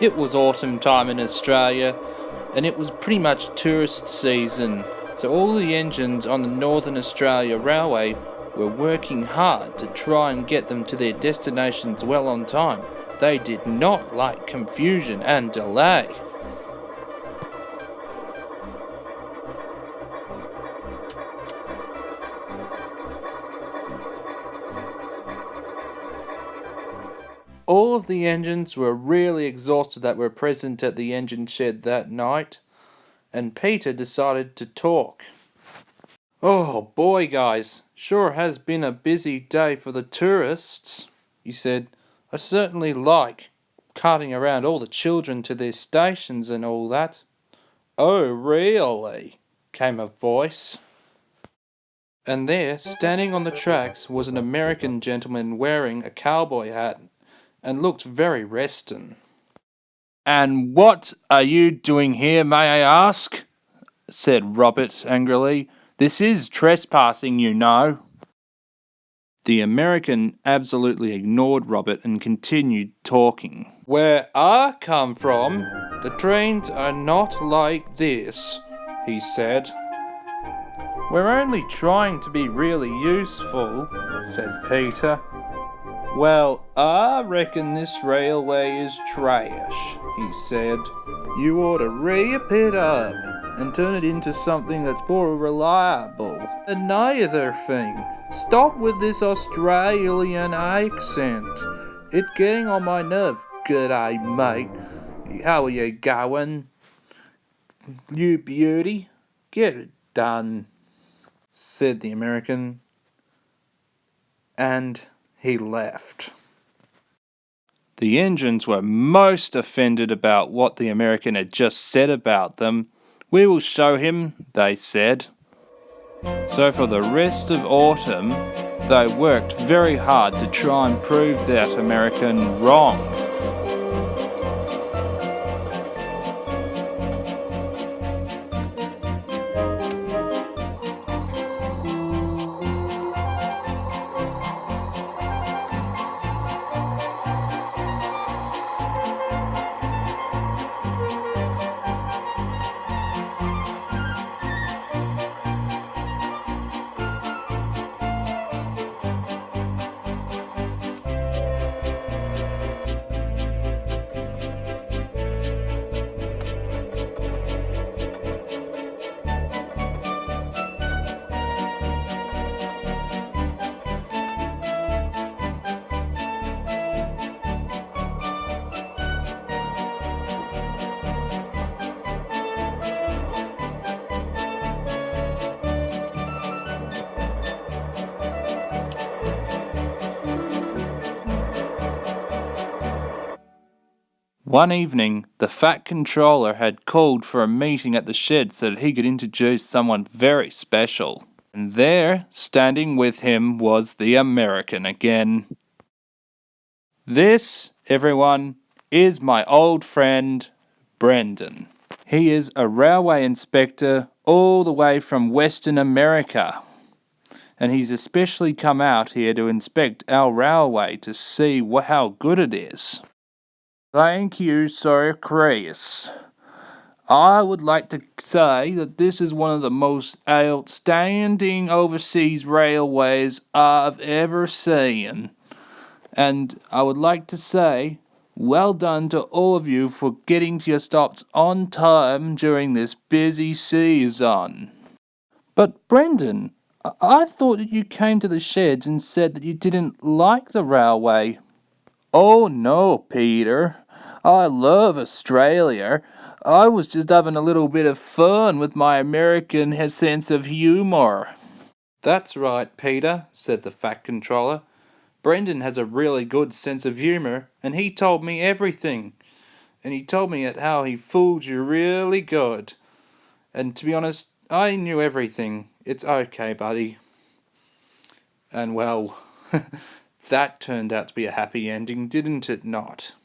It was autumn time in Australia, and it was pretty much tourist season, so all the engines on the Northern Australia Railway were working hard to try and get them to their destinations well on time. They did not like confusion and delay. All of the engines were really exhausted that were present at the engine shed that night, and Peter decided to talk. "Oh boy, guys, sure has been a busy day for the tourists," he said. "I certainly like carting around all the children to their stations and all that." "Oh, really?" came a voice. And there, standing on the tracks, was an American gentleman wearing a cowboy hat and looked very restin'. "And what are you doing here, may I ask?" said Robert angrily. "This is trespassing, you know." The American absolutely ignored Robert and continued talking. "Where I come from, the trains are not like this," he said. "We're only trying to be really useful," said Peter. "Well, I reckon this railway is trash," he said. "You ought to re-up it up and turn it into something that's more reliable. Another thing, stop with this Australian accent. It's getting on my nerve. G'day, mate. How are you going? You beauty. Get it done," said the American. And he left. The engines were most offended about what the American had just said about them. "We will show him," they said. So for the rest of autumn, they worked very hard to try and prove that American wrong. One evening, the Fat Controller had called for a meeting at the shed so that he could introduce someone very special. And there, standing with him, was the American again. "This, everyone, is my old friend, Brendan. He is a railway inspector all the way from Western America. And he's especially come out here to inspect our railway to see how good it is." "Thank you, Sir Chris. I would like to say that this is one of the most outstanding overseas railways I've ever seen. And I would like to say, well done to all of you for getting to your stops on time during this busy season." "But Brendan, I thought that you came to the sheds and said that you didn't like the railway." "Oh no, Peter. I love Australia. I was just having a little bit of fun with my American sense of humour." "That's right, Peter," said the Fat Controller. "Brendan has a really good sense of humour, and he told me everything. And he told me how he fooled you really good. And to be honest, I knew everything. It's okay, buddy." And well, that turned out to be a happy ending, didn't it not?